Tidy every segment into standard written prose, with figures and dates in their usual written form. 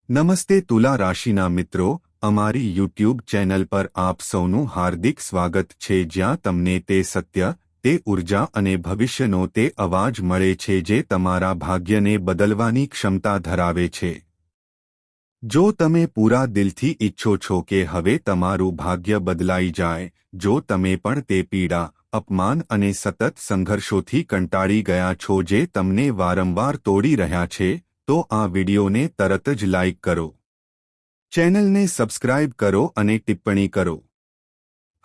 નમસ્તે તુલા રાશિના મિત્રો, અમારી યુટ્યુબ ચેનલ પર આપ સૌનું હાર્દિક સ્વાગત છે જ્યાં તમને તે સત્ય, તે ઉર્જા અને ભવિષ્યનો તે અવાજ મળે છે જે તમારા ભાગ્યને બદલવાની ક્ષમતા ધરાવે છે. જો તમે પૂરા દિલથી ઈચ્છો છો કે હવે તમારું ભાગ્ય બદલાઈ જાય, જો તમે પણ તે પીડા, અપમાન અને સતત સંઘર્ષોથી કંટાળી ગયા છો જે તમને વારંવાર તોડી રહ્યા છે, તો આ વિડિયોને તરત જ લાઇક કરો. ચેનલને સબસ્ક્રાઇબ કરો અને ટિપ્પણી કરો.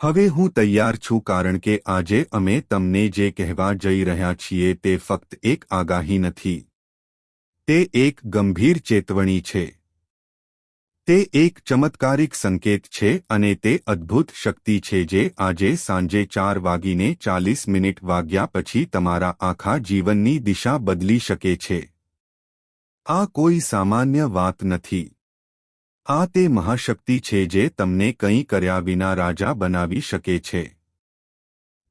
હવે હું તૈયાર છું કારણ કે આજે અમે તમને જે કહેવા જઈ રહ્યા છીએ તે ફક્ત એક આગાહી નથી. તે એક ગંભીર ચેતવણી છે. તે એક ચમત્કારિક સંકેત છે અને તે અદ્ભુત શક્તિ છે જે આજે સાંજે 4:40 પછી તમારા આખા જીવનની દિશા બદલી શકે છે. આ કોઈ સામાન્ય વાત નથી. આ તે મહાશક્તિ છે જે તમને કંઈ કર્યા વિના રાજા બનાવી શકે છે.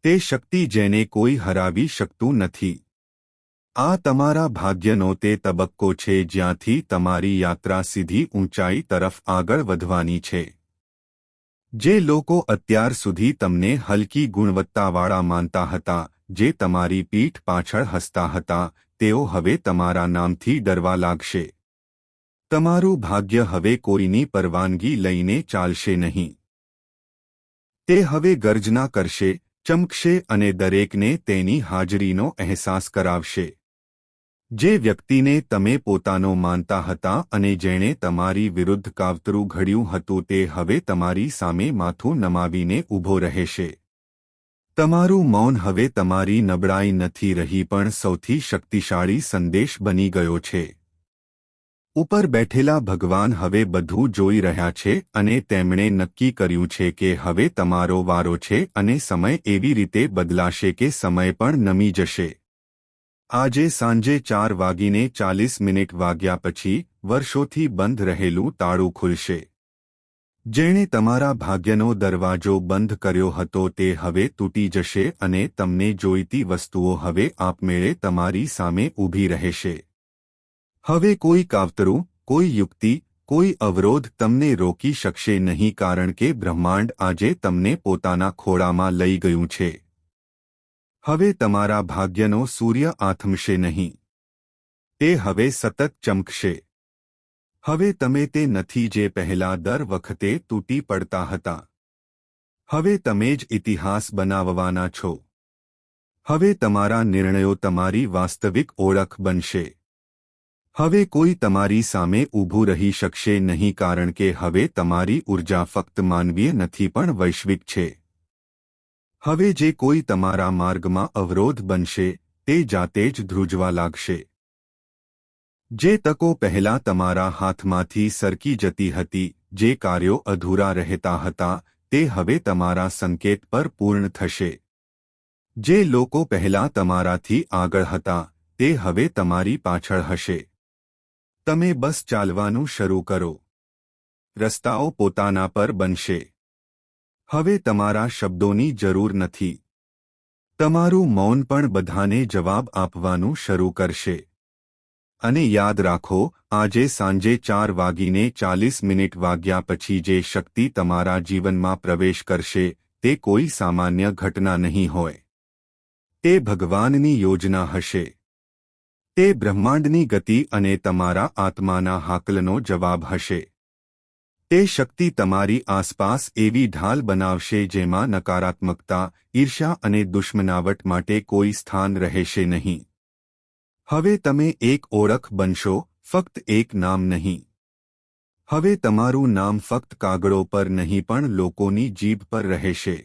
તે શક્તિ જેને કોઈ હરાવી શકતું નથી. આ તમારા ભાગ્યનો તે તબક્કો છે જ્યાંથી તમારી યાત્રા સીધી ઊંચાઈ તરફ આગળ વધવાની છે. જે લોકો અત્યાર સુધી તમને હલકી ગુણવત્તાવાળા માનતા હતા, જે તમારી પીઠ પાછળ હસતા હતા, તેઓ હવે તમારા નામથી ડરવા લાગશે. તમારું ભાગ્ય હવે કોઈની પરવાનગી લઈને ચાલશે નહીં. તે હવે ગર્જના કરશે, ચમકશે અને દરેકને તેની હાજરીનો અહેસાસ કરાવશે. જે વ્યક્તિને તમે પોતાનો માનતા હતા અને જેણે તમારી વિરુદ્ધ કાવતરું ઘડ્યું હતું તે હવે તમારી સામે માથું નમાવીને ઊભો રહેશે. તમારું મૌન હવે તમારી નબળાઈ નથી રહી પણ સૌથી શક્તિશાળી સંદેશ બની ગયો છે. ઉપર બેઠેલા ભગવાન હવે બધું જોઈ રહ્યા છે અને તેમણે નક્કી કર્યું છે કે હવે તમારો વારો છે અને સમય એવી રીતે બદલાશે કે સમય પણ નમી જશે. આજે સાંજે 4:40 પછી વર્ષોથી બંધ રહેલું તાળું ખુલશે. જેણે તમારા ભાગ્યનો દરવાજો બંધ કર્યો હતો તે હવે તૂટી જશે અને તમને જોઈતી વસ્તુઓ હવે આપમેળે તમારી સામે ઊભી રહેશે. હવે કોઈ કાવતરું, કોઈ યુક્તિ, કોઈ અવરોધ તમને રોકી શકશે નહીં કારણ કે બ્રહ્માંડ આજે તમને પોતાના ખોળામાં લઈ ગયું છે. હવે તમારા ભાગ્યનો સૂર્ય આથમશે નહીં. તે હવે સતત ચમકશે. હવે તમે તે નથી જે પહેલા દર વખતે તૂટી પડતા હતા. હવે તમે જ ઇતિહાસ બનાવવાના છો. હવે તમારા નિર્ણયો તમારી વાસ્તવિક ઓળખ બનશે. હવે કોઈ તમારી સામે ઊભું રહી શકશે નહીં કારણ કે હવે તમારી ઊર્જા ફક્ત માનવીય નથી પણ વૈશ્વિક છે. હવે જે કોઈ તમારા માર્ગમાં અવરોધ બનશે તે જાતે જ ધ્રુજવા લાગશે. જે તકો પહેલા તમારા હાથમાંથી સરકી જતી હતી, જે કાર્યો અધૂરા રહેતા હતા, તે હવે તમારા સંકેત પર પૂર્ણ થશે. જે લોકો પહેલા તમારાથી આગળ હતા, તે હવે તમારી પાછળ હશે. તમે બસ ચાલવાનું શરૂ કરો. રસ્તાઓ પોતાના પર બનશે. હવે તમારા શબ્દોની જરૂર નથી. તમારું મૌન પણ બધાને જવાબ આપવાનું શરૂ કરશે. અને યાદ રાખો, આજે સાંજે 4:40 પછી જે શક્તિ તમારા જીવનમાં પ્રવેશ કરશે, તે કોઈ સામાન્ય ઘટના નહીં હોય. તે ભગવાનની યોજના હશે. તે બ્રહ્માંડની ગતિ અને તમારા આત્માના હાકલનો જવાબ હશે. તે શક્તિ તમારી આસપાસ એવી ઢાલ બનાવશે જેમાં નકારાત્મકતા, ઈર્ષ્યા અને દુશ્મનાવટ માટે કોઈ સ્થાન રહેશે નહીં. હવે તમે એક ઓળખ બનશો, ફક્ત એક નામ નહીં. હવે તમારું નામ ફક્ત કાગળો પર નહીં પણ લોકોની જીભ પર રહેશે.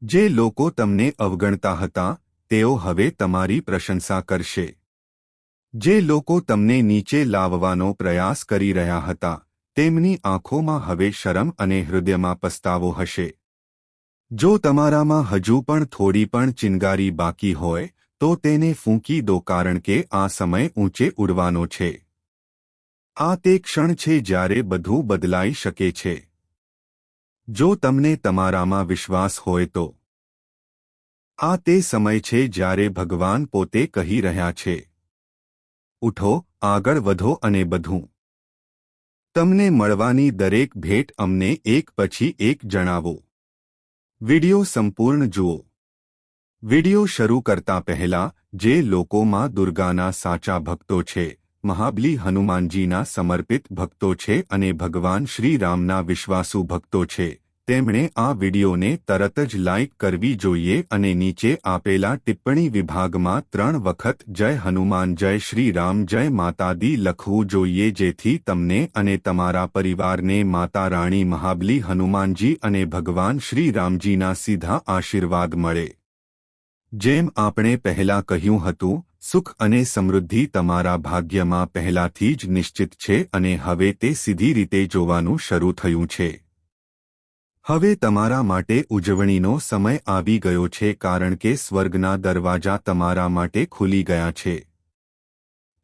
જે લોકો તમને અવગણતા હતા, તેઓ હવે તમારી પ્રશંસા કરશે. જે લોકો તમને નીચે લાવવાનો પ્રયાસ કરી રહ્યા હતા, તેમની આંખોમાં હવે શરમ અને હૃદયમાં પસ્તાવો હશે. જો તમારામાં હજુ પણ થોડી પણ ચિનગારી બાકી હોય, તો તેને ફૂંકી દો કારણ કે આ સમય ઊંચે ઉડવાનો છે. આ તે ક્ષણ છે જ્યારે બધું બદલાઈ શકે છે. જો તમને તમારામાં વિશ્વાસ હોય તો. આ તે સમય છે જ્યારે ભગવાન પોતે કહી રહ્યા છે, ઉઠો, આગળ વધો અને બધું તમને મળવાની દરેક ભેટ અમને એક પછી એક જણાવો. વિડિયો સંપૂર્ણ જુઓ. વિડિયો શરૂ કરતા પહેલા જે લોકો માં દુર્ગાના સાચા ભક્તો છે, મહાબલી હનુમાનજીના સમર્પિત ભક્તો છે અને ભગવાન શ્રી રામના વિશ્વાસુ ભક્તો છે, તેમણે આ વિડિયોને તરત જ લાઇક કરવી જોઈએ અને નીચે આપેલા ટિપ્પણી વિભાગમાં 3 વખત જય હનુમાન, જય શ્રી રામ, જય માતા દી લખવું જોઈએ, જેથી તમને અને તમારા પરિવારને માતા રાણી મહાબલી હનુમાનજી અને ભગવાન શ્રી રામજીના સીધા આશીર્વાદ મળે. જેમ આપણે પહેલા કહ્યું હતું, સુખ અને સમૃદ્ધિ તમારા ભાગ્યમાં પહેલાથી જ નિશ્ચિત છે અને હવે તે સીધી રીતે જોવાનું શરૂ થયું છે. હવે તમારા માટે ઉજવણીનો સમય આવી ગયો છે, કારણ કે સ્વર્ગના દરવાજા તમારા માટે ખુલી ગયા છે.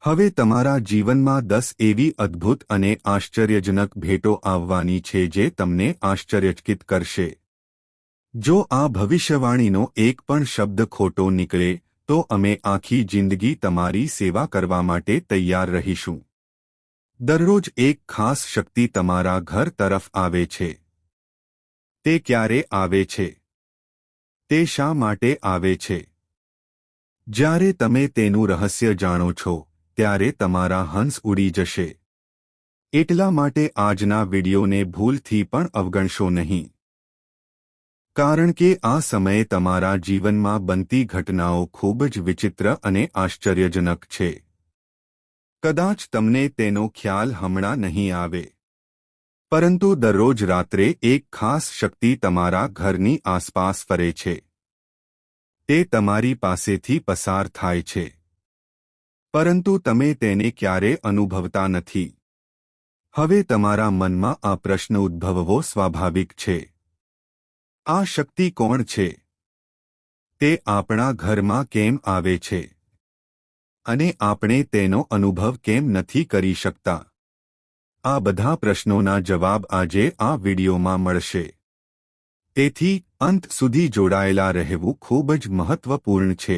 હવે તમારા જીવનમાં 10 એવી અદ્ભુત અને આશ્ચર્યજનક ભેટો આવવાની છે જે તમને આશ્ચર્યચકિત કરશે. જો આ ભવિષ્યવાણીનો એક પણ શબ્દ ખોટો નીકળે તો અમે આખી જિંદગી તમારી સેવા કરવા માટે તૈયાર રહીશું. દરરોજ એક ખાસ શક્તિ તમારા ઘર તરફ આવે છે. તે ક્યારે આવે છે? તે શા માટે આવે છે? જ્યારે તમે તેનું રહસ્ય જાણો છો, ત્યારે તમારા હંસ ઉડી જશે. એટલા માટે આજના વિડિયોને ભૂલથી પણ અવગણશો નહીં. કારણ કે આ સમયે તમારા જીવનમાં બનતી ઘટનાઓ ખૂબ જ વિચિત્ર અને આશ્ચર્યજનક છે. કદાચ તમને તેનો ખ્યાલ હમણાં નહીં આવે, પરંતુ દરરોજ રાત્રે એક ખાસ શક્તિ તમારા ઘરની આસપાસ ફરે છે. તે તમારી પાસેથી પસાર થાય છે, પરંતુ તમે તેને ક્યારે અનુભવતા નથી. હવે તમારા મનમાં આ પ્રશ્ન ઉદ્ભવવો સ્વાભાવિક છે. આ શક્તિ કોણ છે? તે આપણા ઘરમાં કેમ આવે છે? અને આપણે તેનો અનુભવ કેમ નથી કરી શકતા? આ બધા પ્રશ્નોના જવાબ આજે આ વિડિયોમાં મળશે. તેથી અંત સુધી જોડાયેલા રહેવું ખૂબ જ મહત્વપૂર્ણ છે.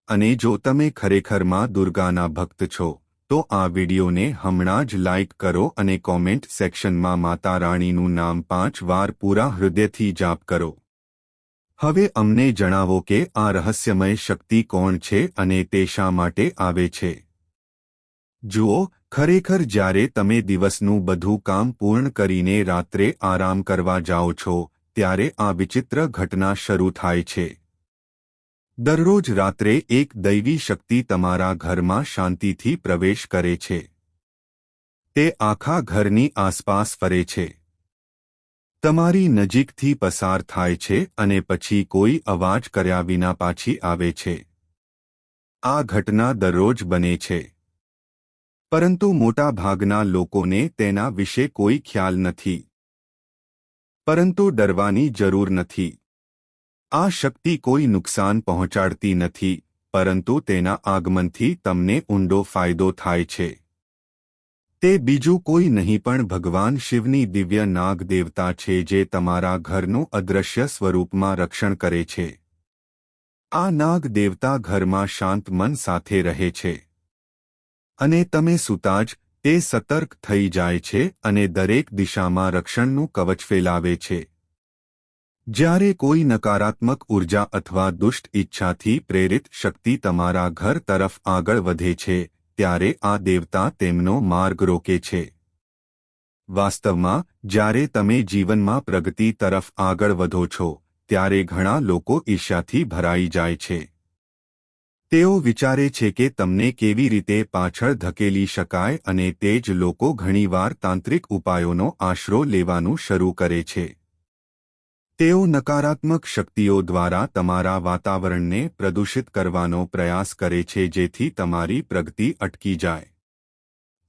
અને જો તમે ખરેખરમાં દુર્ગાના ભક્ત છો, તો આ વિડિયોને હમણાં જ લાઇક કરો અને કોમેન્ટ સેક્શનમાં માતા રાણીનું નામ 5 વાર પૂરા હૃદયથી જાપ કરો. હવે અમને જણાવો કે આ રહસ્યમય શક્તિ કોણ છે અને તે શા માટે આવે છે. જુઓ, ખરેખર જ્યારે તમે દિવસનું બધું કામ પૂર્ણ કરીને રાત્રે આરામ કરવા જાઓ છો, ત્યારે આ વિચિત્ર ઘટના શરૂ થાય છે. દરરોજ રાત્રે એક દૈવી શક્તિ તમારા ઘરમાં શાંતિથી પ્રવેશ કરે છે. તે આખા ઘરની આસપાસ ફરે છે, તમારી નજીકથી પસાર થાય છે અને પછી કોઈ અવાજ કર્યા વિના પાછી આવે છે. આ ઘટના દરરોજ બને છે, પરંતુ મોટા ભાગના લોકોને તેના વિશે કોઈ ખ્યાલ નથી. પરંતુ ડરવાની જરૂર નથી. આ શક્તિ કોઈ નુકસાન પહોંચાડતી નથી, પરંતુ તેના આગમનથી તમને ઊંડો ફાયદો થાય છે. તે બીજું કોઈ નહીં પણ ભગવાન શિવની દિવ્ય નાગ દેવતા છે, જે તમારા ઘરનું અદૃશ્ય સ્વરૂપમાં રક્ષણ કરે છે. આ નાગ દેવતા ઘરમાં શાંત મન સાથે રહે છે. અને તમે સૂતા જ તે સતર્ક થઈ જાય છે અને દરેક દિશામાં રક્ષણનું કવચ ફેલાવે છે. જ્યારે કોઈ નકારાત્મક ઉર્જા અથવા દુષ્ટ ઈચ્છાથી પ્રેરિત શક્તિ તમારા ઘર તરફ આગળ વધે છે, ત્યારે આ દેવતા તેમનો માર્ગ રોકે છે. વાસ્તવમાં, જ્યારે તમે જીવનમાં પ્રગતિ તરફ આગળ વધો છો, ત્યારે ઘણા લોકો ઈર્ષ્યાથી ભરાઈ જાય છે. તેઓ વિચારે છે કે તમને કેવી રીતે પાછળ ધકેલી શકાય અને તે જ લોકો ઘણીવાર તાંત્રિક ઉપાયોનો આશરો લેવાનું શરૂ કરે છે. તેઓ નકારાત્મક શક્તિઓ દ્વારા તમારા વાતાવરણને પ્રદૂષિત કરવાનો પ્રયાસ કરે છે, જેથી તમારી પ્રગતિ અટકી જાય.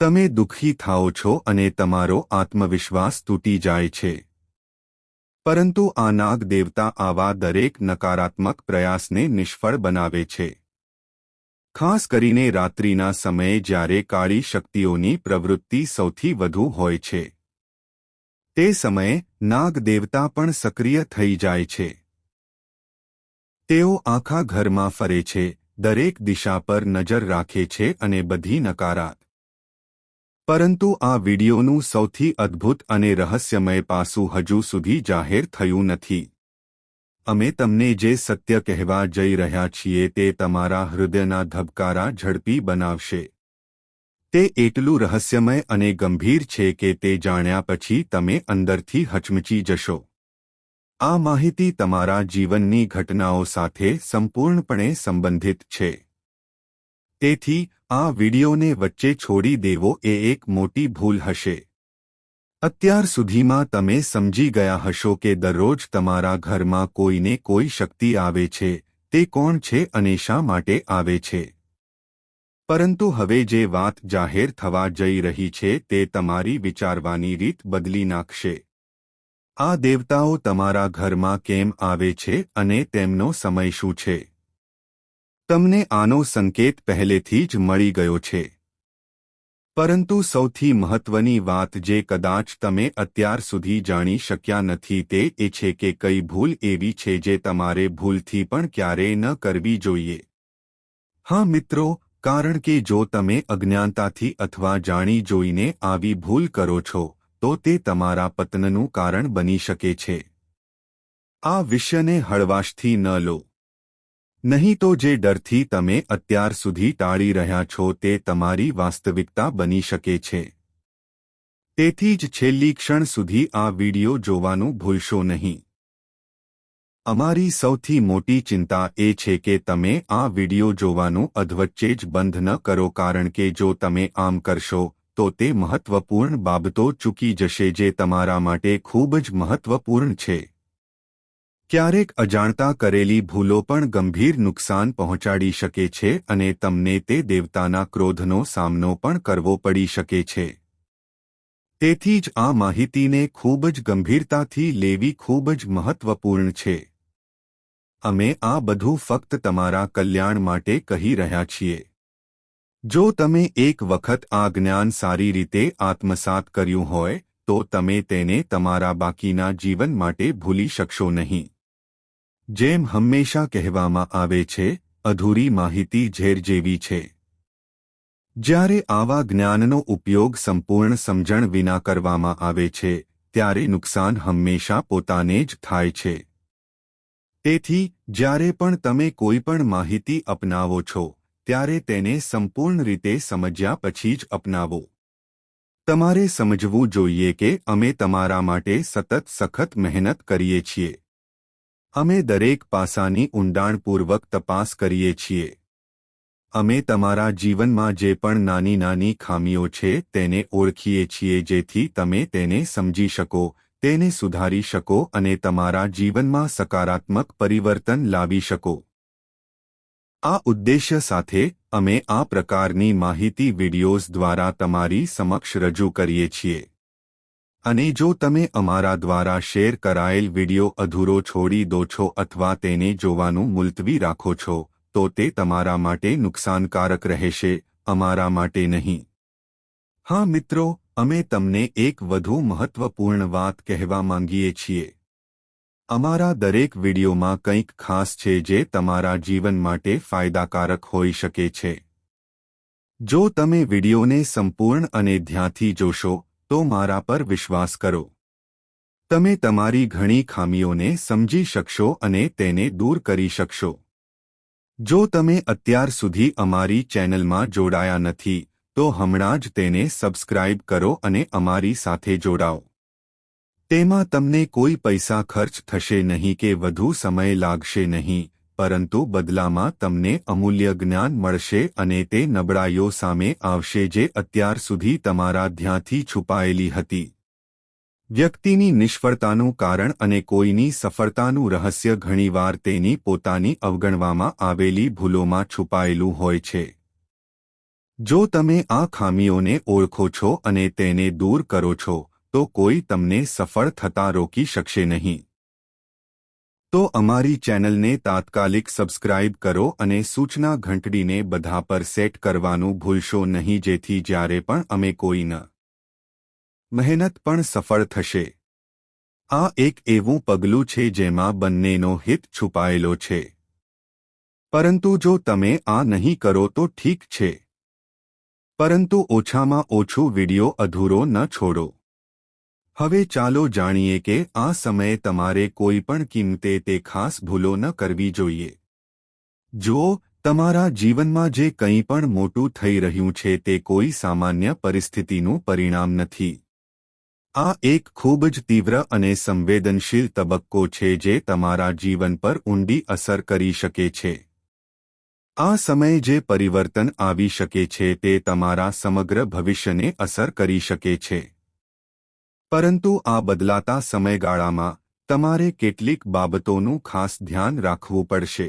તમે દુઃખી થાઓ છો અને તમારો આત્મવિશ્વાસ તૂટી જાય છે. પરંતુ આ નાગ દેવતા આવા દરેક નકારાત્મક પ્રયાસને નિષ્ફળ બનાવે છે. ખાસ કરીને રાત્રિના સમયે જ્યારે કાળી શક્તિઓની પ્રવૃત્તિ સૌથી વધુ હોય છે. તે સમયે નાગ દેવતા પણ સક્રિય થઈ જાય છે. તેઓ આખા ઘરમાં ફરે છે, દરેક દિશા પર નજર રાખે છે અને બધી નકારાત્મક પરંતુ આ વિડિયોનું સૌથી અદ્ભુત અને રહસ્યમય પાસું હજુ સુધી જાહેર થયું નથી. અમે તમને જે સત્ય કહેવા જઈ રહ્યા છીએ તે તમારા હૃદયના ધબકારા ઝડપી બનાવશે. તે એટલું રહસ્યમય અને ગંભીર છે કે તે જાણ્યા પછી તમે અંદરથી હચમચી જશો. આ માહિતી તમારા જીવનની ઘટનાઓ સાથે સંપૂર્ણપણે સંબંધિત છે. તેથી આ વિડિયોને વચ્ચે છોડી દેવો એ એક મોટી ભૂલ હશે. અત્યાર સુધીમાં તમે સમજી ગયા હશો કે દરરોજ તમારા ઘરમાં કોઈને કોઈ શક્તિ આવે છે, તે કોણ છે અને શા માટે આવે છે. પરંતુ હવે જે વાત જાહેર થવા જઈ રહી છે તે તમારી વિચારવાની રીત બદલી નાખશે. આ દેવતાઓ તમારા ઘરમાં કેમ આવે છે અને તેમનો સમય શું છે? તમને આનો સંકેત પહેલેથી જ મળી ગયો છે. પરંતુ સૌથી મહત્વની વાત જે કદાચ તમે અત્યાર સુધી જાણી શક્યા નથી તે એ છે કે કઈ ભૂલ એવી છે જે તમારે ભૂલથી પણ ક્યારેય ન કરવી જોઈએ. હા મિત્રો, કારણ કે જો તમે અજ્ઞાનતાથી અથવા જાણી જોઈને આવી ભૂલ કરો છો તો તે તમારા પતનનું કારણ બની શકે છે. આ વિષયને હળવાશથી ન લો. નહીં તો જે ડરથી તમે અત્યાર સુધી ટાળી રહ્યા છો તે તમારી વાસ્તવિકતા બની શકે છે. તેથી જ છેલ્લી ક્ષણ સુધી આ વિડિયો જોવાનું ભૂલશો નહીં. અમારી સૌથી મોટી ચિંતા એ છે કે તમે આ વિડિયો જોવાનું અધવચ્ચે જ બંધ ન કરો, કારણ કે જો તમે આમ કરશો તો તે મહત્વપૂર્ણ બાબતો ચૂકી જશે જે તમારા માટે ખૂબ જ મહત્વપૂર્ણ છે. ક્યારેક અજાણતા કરેલી ભૂલો પણ ગંભીર નુકસાન પહોંચાડી શકે છે અને તમને તે દેવતાના ક્રોધનો સામનો પણ કરવો પડી શકે છે. તેથી જ આ માહિતીને ખૂબ જ ગંભીરતાથી લેવી ખૂબ જ મહત્વપૂર્ણ છે. અમે આ બધું ફક્ત તમારા કલ્યાણ માટે કહી રહ્યા છીએ. જો તમે એક વખત આ જ્ઞાન સારી રીતે આત્મસાત કર્યું હોય તો તમે તેને તમારા બાકીના જીવન માટે ભૂલી શકશો નહીં. જેમ હંમેશા કહેવામાં આવે છે, અધૂરી માહિતી ઝેર જેવી છે. જ્યારે આવા જ્ઞાનનો ઉપયોગ સંપૂર્ણ સમજણ વિના કરવામાં આવે છે ત્યારે નુકસાન હંમેશા પોતાને જ થાય છે. તેથી જ્યારે પણ તમે કોઈ પણ માહિતી અપનાવો છો ત્યારે તેને સંપૂર્ણ રીતે સમજ્યા પછી જ અપનાવો. તમારે સમજવું જોઈએ કે અમે તમારા માટે સતત સખત મહેનત કરીએ છીએ. અમે દરેક પાસાની ઊંડાણપૂર્વક તપાસ કરીએ છીએ. અમે તમારા જીવનમાં જે પણ નાની નાની ખામીઓ છે તેને ઓળખીએ છીએ જેથી તમે તેને સમજી શકો, તેને સુધારી શકો અને તમારા જીવનમાં સકારાત્મક પરિવર્તન લાવી શકો. આ ઉદ્દેશ્ય સાથે અમે આ પ્રકારની માહિતી વિડિયોઝ દ્વારા તમારી સમક્ષ રજૂ કરીએ છીએ. અને જો તમે અમારા દ્વારા શેર કરાયેલ વિડિયો અધૂરો છોડી દો છો અથવા તેને જોવાનું મુલતવી રાખો છો તો તે તમારા માટે નુકસાનકારક રહેશે, અમારા માટે નહીં. હા મિત્રો, અમે તમને એક વધુ મહત્વપૂર્ણ વાત કહેવા માંગીએ છીએ. અમારા દરેક વિડિયોમાં કંઈક ખાસ છે જે તમારા જીવન માટે ફાયદાકારક હોઈ શકે છે. જો તમે વિડિયોને સંપૂર્ણ અને ધ્યાનથી જોશો તો મારા પર વિશ્વાસ કરો. તમે તમારી ઘણી ખામીઓને સમજી શકશો અને તેને દૂર કરી શકશો. જો તમે અત્યાર સુધી અમારી ચેનલમાં જોડાયા નથી તો હમણાં જ તેને સબસ્ક્રાઇબ કરો અને અમારી સાથે જોડાઓ. તેમાં તમને કોઈ પૈસા ખર્ચ થશે નહીં કે વધુ સમય લાગશે નહીં, પરંતુ બદલામાં તમને અમૂલ્ય જ્ઞાન મળશે અને તે નબળાઈઓ સામે આવશે જે અત્યાર સુધી તમારા ધ્યાનથી છુપાયેલી હતી. વ્યક્તિની નિષ્ફળતાનું કારણ અને કોઈની સફળતાનું રહસ્ય ઘણીવાર તેની પોતાની અવગણવામાં આવેલી ભૂલોમાં છુપાયેલું હોય છે. જો તમે આ ખામીઓને ઓળખો છો અને તેને દૂર કરો છો તો કોઈ તમને સફળ થતા રોકી શકશે નહીં. તો અમારી ચેનલને તાત્કાલિક સબસ્ક્રાઇબ કરો અને સૂચના ઘંટડીને બધા પર સેટ કરવાનું ભૂલશો નહીં જેથી જ્યારે પણ અમે કોઈ મહેનત પણ સફળ થશે. આ એક એવું પગલું છે જેમાં બંનેનો હિત છુપાયેલો છે. પરંતુ જો તમે આ નહીં કરો તો ઠીક છે. પરંતુ ઓછામાં ઓછું વિડિયો અધૂરો ન છોડો। હવે ચાલો જાણીએ કે આ સમયે તમારે કોઈ પણ કિંમતે તે ખાસ ભૂલો ન કરવી જોઈએ। જુઓ, તમારા જીવનમાં જે કંઈ પણ મોટું થઈ રહ્યું છે તે કોઈ સામાન્ય પરિસ્થિતિનું પરિણામ નથી। આ એક ખૂબ જ તીવ્ર અને સંવેદનશીલ તબક્કો છે જે તમારા જીવન પર ઊંડી અસર કરી શકે છે। આ સમયે જે પરિવર્તન આવી શકે છે તે તમારા સમગ્ર ભવિષ્યને અસર કરી શકે છે। પરંતુ આ બદલાતા સમયગાળામાં તમારે કેટલીક બાબતોનું ખાસ ધ્યાન રાખવું પડશે।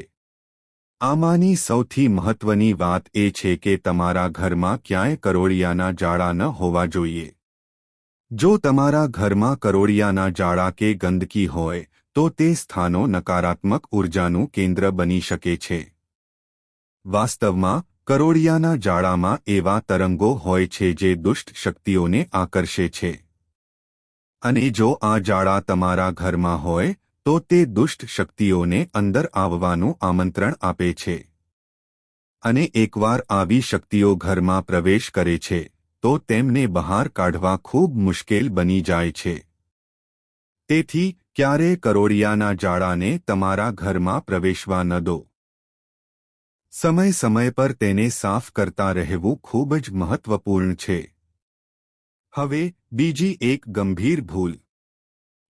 આમાંની સૌથી મહત્વની વાત એ છે કે તમારા ઘરમાં ક્યાંય કરોળિયાના જાળા ન હોવા જોઈએ। જો તમારા ઘરમાં કરોળિયાના જાળા કે ગંદકી હોય તો તે સ્થાનો નકારાત્મક ઉર્જાનું કેન્દ્ર બની શકે છે। વાસ્તવમાં કરોળિયાના જાળામાં એવા તરંગો હોય છે જે દુષ્ટ શક્તિઓને આકર્ષે છે। અને જો આ જાળા તમારા ઘરમાં હોય તો તે દુષ્ટ શક્તિઓને અંદર આવવાનું આમંત્રણ આપે છે। અને એકવાર આવી શક્તિઓ ઘરમાં પ્રવેશ કરે છે તો તેમને બહાર કાઢવા ખૂબ મુશ્કેલ બની જાય છે। તેથી ક્યારેય કરોળિયાના જાળાને તમારા ઘરમાં પ્રવેશવા ન દો। સમય સમય પર તેને સાફ કરતા રહેવું ખૂબ જ મહત્વપૂર્ણ છે। હવે બીજી એક ગંભીર ભૂલ।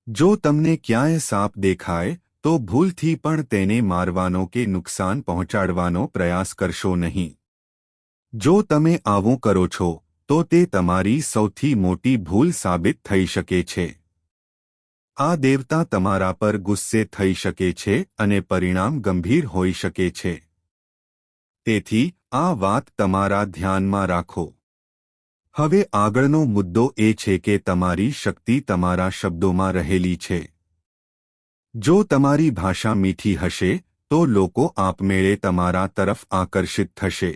જો તમને ક્યાંય સાપ દેખાય તો ભૂલથી પણ તેને મારવાનો કે નુકસાન પહોંચાડવાનો પ્રયાસ કરશો નહીં। જો તમે આવું કરો છો તો તે તમારી સૌથી મોટી ભૂલ સાબિત થઈ શકે છે। આ દેવતા તમારા પર ગુસ્સે થઈ શકે છે અને પરિણામ ગંભીર હોઈ શકે છે। તેથી આ વાત તમારા ધ્યાનમાં રાખો। હવે આગળનો મુદ્દો એ છે કે તમારી શક્તિ તમારા શબ્દોમાં રહેલી છે। જો તમારી ભાષા મીઠી હશે તો લોકો આપમેળે તમારા તરફ આકર્ષિત થશે।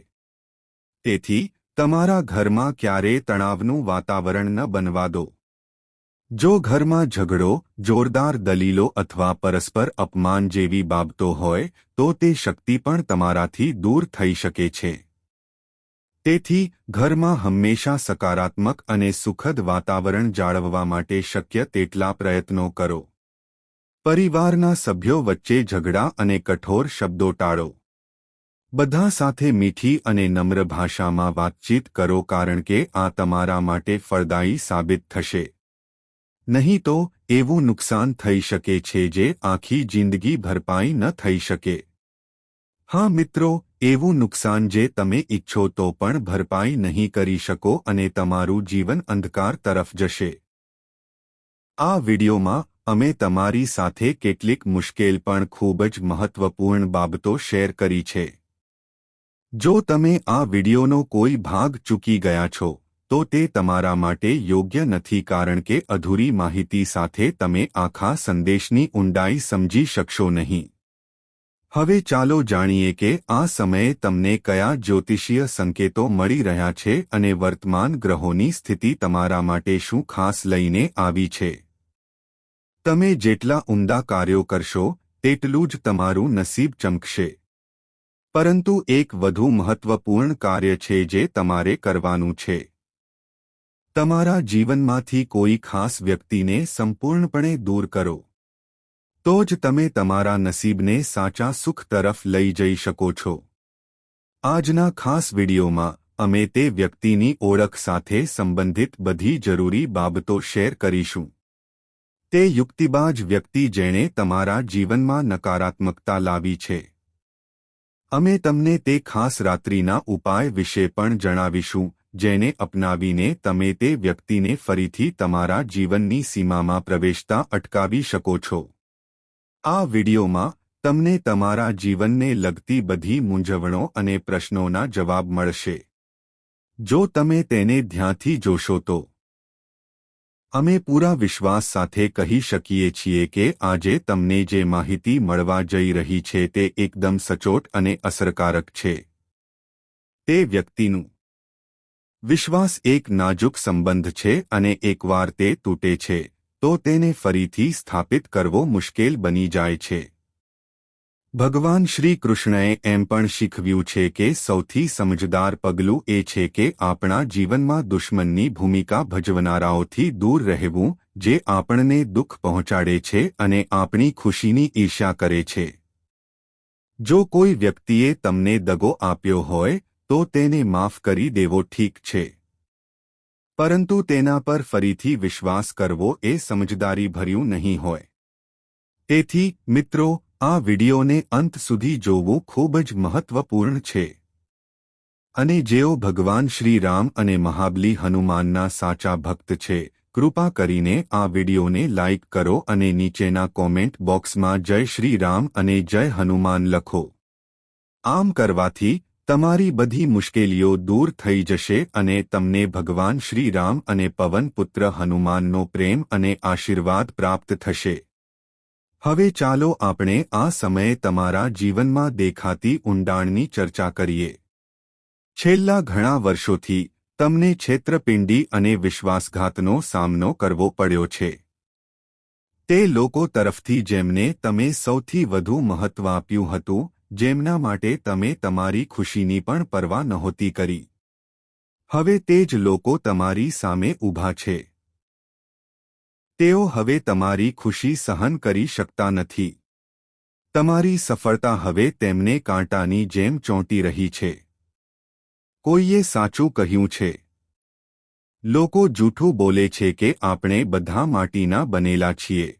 તેથી તમારા ઘરમાં ક્યારેય તણાવનું વાતાવરણ ન બનવા દો। જો ઘરમાં ઝઘડો, જોરદાર દલીલો અથવા પરસ્પર અપમાન જેવી બાબતો હોય તો તે શક્તિ પણ તમારાથી દૂર થઈ શકે છે। તેથી ઘરમાં હંમેશા સકારાત્મક અને સુખદ વાતાવરણ જાળવવા માટે શક્ય તેટલા પ્રયત્નો કરો। પરિવારના સભ્યો વચ્ચે ઝઘડા અને કઠોર શબ્દો ટાળો। બધા સાથે મીઠી અને નમ્ર ભાષામાં વાતચીત કરો કારણ કે આ તમારા માટે ફળદાયી સાબિત થશે। નહીં તો એવું નુકસાન થઈ શકે છે જે આખી જિંદગી ભરપાઈ ન થઈ શકે। હા મિત્રો, એવું નુકસાન જે તમે ઈચ્છો તો પણ ભરપાઈ નહીં કરી શકો અને તમારું જીવન અંધકાર તરફ જશે। આ વિડિયોમાં અમે તમારી સાથે કેટલીક મુશ્કેલ પણ ખૂબ જ મહત્વપૂર્ણ બાબતો શેર કરી છે। જો તમે આ વિડિયોનો કોઈ ભાગ ચૂકી ગયા છો તો તે તમારા માટે યોગ્ય નથી કારણ કે અધૂરી માહિતી સાથે તમે આખા સંદેશની ઊંડાઈ સમજી શકશો નહીં। હવે ચાલો જાણીએ કે આ સમયે તમને કયા જ્યોતિષીય સંકેતો મળી રહ્યા છે અને વર્તમાન ગ્રહોની સ્થિતિ તમારા માટે શું ખાસ લઈને આવી છે। તમે જેટલા ઉમદા કાર્યો કરશો તેટલું જ તમારું નસીબ ચમકશે। પરંતુ એક વધુ મહત્વપૂર્ણ કાર્ય છે જે તમારે કરવાનું છે। તમારા જીવનમાંથી કોઈ ખાસ વ્યક્તિને સંપૂર્ણપણે દૂર કરો। તો જ તમે તમારા નસીબને સાચા સુખ તરફ લઈ જઈ શકો છો। આજના ખાસ વિડિયોમાં અમે તે વ્યક્તિની ઓળખ સાથે સંબંધિત બધી જરૂરી બાબતો શેર કરીશું। તે યુક્તિબાજ વ્યક્તિ જેણે તમારા જીવનમાં નકારાત્મકતા લાવી છે। અમે તમને તે ખાસ રાત્રિના ઉપાય વિશે પણ જણાવીશું જેને અપનાવીને તમે તે વ્યક્તિને ફરીથી તમારા જીવનની સીમામાં પ્રવેશતા અટકાવી શકો છો। આ વિડિયોમાં તમને તમારા જીવનને લગતી બધી મૂંઝવણો અને પ્રશ્નોના જવાબ મળશે। જો તમે તેને ધ્યાનથી જોશો તો અમે પૂરા વિશ્વાસ સાથે કહી શકીએ છીએ કે આજે તમને જે માહિતી મળવા જઈ રહી છે તે એકદમ સચોટ અને અસરકારક છે। તે વ્યક્તિનું વિશ્વાસ એક નાજુક સંબંધ છે અને એકવાર તે તૂટે છે તો તેને ફરીથી સ્થાપિત કરવો મુશ્કેલ બની જાય છે। ભગવાન શ્રી કૃષ્ણએ એમ પણ શીખવ્યું છે કે સૌથી સમજદાર પગલું એ છે કે આપણા જીવનમાં દુશ્મનની ભૂમિકા ભજવનારાઓથી દૂર રહેવું, જે આપણને દુઃખ પહોંચાડે છે અને આપણી ખુશીની ઈર્ષ્યા કરે છે. જો કોઈ વ્યક્તિએ તમને દગો આપ્યો હોય તો તેને માફ કરી દેવો ઠીક છે, પરંતુ તેના પર ફરીથી વિશ્વાસ કરવો એ સમજદારીભર્યું નહીં હોય. તેથી મિત્રો, આ વિડિયોને અંત સુધી જોવું ખૂબ જ મહત્વપૂર્ણ છે. અને જેઓ ભગવાન શ્રી રામ અને મહાબલી હનુમાનના સાચા ભક્ત છે, કૃપા કરીને આ વિડિયોને લાઇક કરો અને નીચેના કોમેન્ટ બોક્સમાં જય શ્રી રામ અને જય હનુમાન લખો. આમ કરવાથી તમારી બધી મુશ્કેલીઓ દૂર થઈ જશે અને તમને ભગવાન શ્રી રામ અને પવન પુત્ર હનુમાનનો પ્રેમ અને આશીર્વાદ પ્રાપ્ત થશે. હવે ચાલો આપણે આ સમયે તમારા જીવનમાં દેખાતી ઊંડાણની ચર્ચા કરીએ. છેલ્લા ઘણા વર્ષોથી તમને છેતરપિંડી અને વિશ્વાસઘાતનો સામનો કરવો પડ્યો છે. તે લોકો તરફથી જેમને તમે સૌથી વધુ મહત્વ આપ્યું હતું, જેમના માટે તમે તમારી ખુશીની પણ પરવા નહોતી કરી. હવે તે જ લોકો તમારી સામે ઊભા છે. તેઓ હવે તમારી ખુશી સહન કરી શકતા નથી. તમારી સફળતા હવે તેમને કાંટાની જેમ ચોંટી રહી છે. કોઈએ સાચું કહ્યું છે. લોકો જૂઠું બોલે છે કે આપણે બધા માટીના બનેલા છીએ.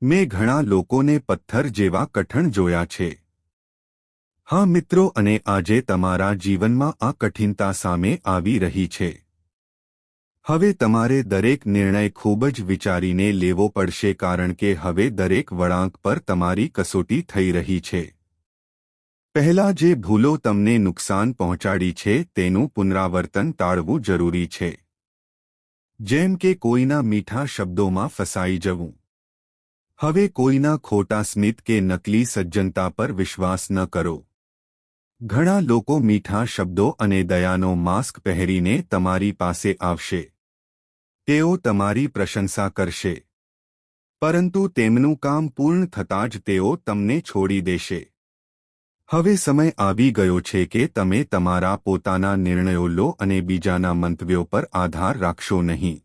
મેં ઘણા લોકોને પથ્થર જેવા કઠણ જોયા છે. હા મિત્રો, અને આજે તમારા જીવનમાં આ કઠિનતા સામે આવી રહી છે. હવે તમારે દરેક નિર્ણય ખૂબ જ વિચારીને લેવો પડશે, કારણ કે હવે દરેક વળાંક પર તમારી કસોટી થઈ રહી છે. પહેલા જે ભૂલો તમને નુકસાન પહોંચાડી છે તેનું પુનરાવર્તન ટાળવું જરૂરી છે. જેમ કે કોઈના મીઠા શબ્દોમાં ફસાઈ જવું. હવે કોઈના ખોટા સ્મિત કે નકલી સજ્જનતા પર વિશ્વાસ ન કરો. ઘણા લોકો મીઠા શબ્દો અને દયાનો માસ્ક પહેરીને તમારી પાસે આવશે. તેઓ તમારી પ્રશંસા કરશે, પરંતુ તેમનું કામ પૂર્ણ થતાં જ તેઓ તમને છોડી દેશે. હવે સમય આવી ગયો છે કે તમે તમારા પોતાના નિર્ણયો લો અને બીજાના મંતવ્યો પર આધાર રાખશો નહીં.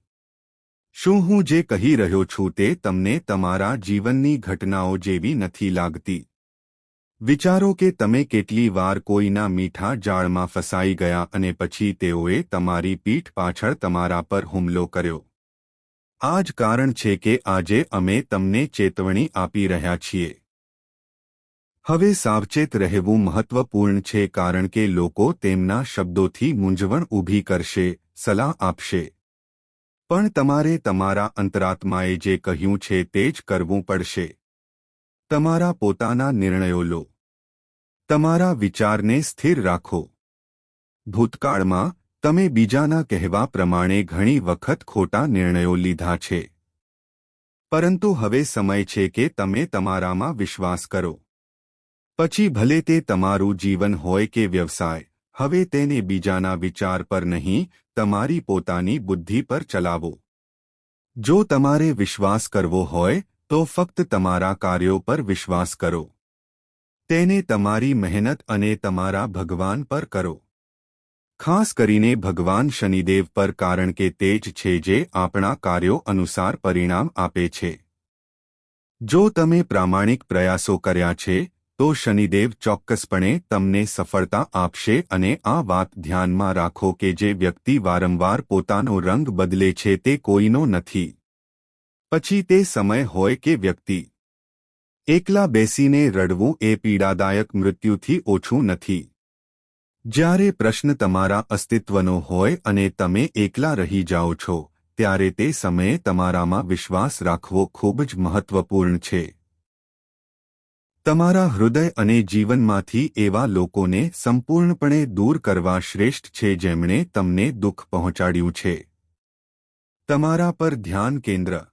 શું હું જે કહી રહ્યો છું તે તમને તમારા જીવનની ઘટનાઓ જેવી નથી લાગતી? વિચારો કે તમે કેટલી વાર કોઈના મીઠા જાળમાં ફસાઈ ગયા અને પછી તેઓએ તમારી પીઠ પાછળ તમારા પર હુમલો કર્યો. આ જ કારણ છે કે આજે અમે તમને ચેતવણી આપી રહ્યા છીએ. હવે સાવચેત રહેવું મહત્વપૂર્ણ છે, કારણ કે લોકો તેમના શબ્દોથી મૂંઝવણ ઊભી કરશે, સલાહ આપશે. પણ તમારે તમારા અંતરાત્માએ જે કહ્યું છે તે જ કરવું પડશે. તમારા પોતાના નિર્ણયો લો. તમારા વિચારને સ્થિર રાખો. ભૂતકાળમાં તમે બીજાના કહેવા પ્રમાણે ઘણી વખત ખોટા નિર્ણયો લીધા છે. પરંતુ હવે સમય છે કે તમે તમારામાં વિશ્વાસ કરો. પછી ભલે તે તમારું જીવન હોય કે વ્યવસાય, હવે તેને બીજાના વિચાર પર નહીં, તમારી પોતાની બુદ્ધિ પર ચલાવો. જો તમારે વિશ્વાસ કરવો હોય તો ફક્ત તમારા કાર્યો પર વિશ્વાસ કરો. તેને તમારી મહેનત અને તમારા ભગવાન પર કરો. ખાસ કરીને ભગવાન શનિદેવ પર, કારણ કે તે જ છે જે આપણા કાર્યો અનુસાર પરિણામ આપે છે. જો તમે પ્રામાણિક પ્રયાસો કર્યા છે તો શનિદેવ ચોક્કસપણે તમને સફળતા આપશે. અને આ વાત ધ્યાનમાં રાખો કે જે વ્યક્તિ વારંવાર પોતાનો રંગ બદલે છે તે કોઈનો નથી. પછી તે સમય હોય કે વ્યક્તિ. એકલા બેસીને રડવું એ પીડાદાયક મૃત્યુથી ઓછું નથી. જ્યારે પ્રશ્ન તમારા અસ્તિત્વનો હોય અને તમે એકલા રહી જાઓ છો, ત્યારે તે સમયે તમારામાં વિશ્વાસ રાખવો ખૂબ જ મહત્વપૂર્ણ છે. તમારા હૃદય અને જીવનમાંથી એવા લોકોને સંપૂર્ણપણે દૂર કરવા શ્રેષ્ઠ છે જેમણે તમને દુઃખ પહોંચાડ્યું છે. તમારા પર ધ્યાન કેન્દ્ર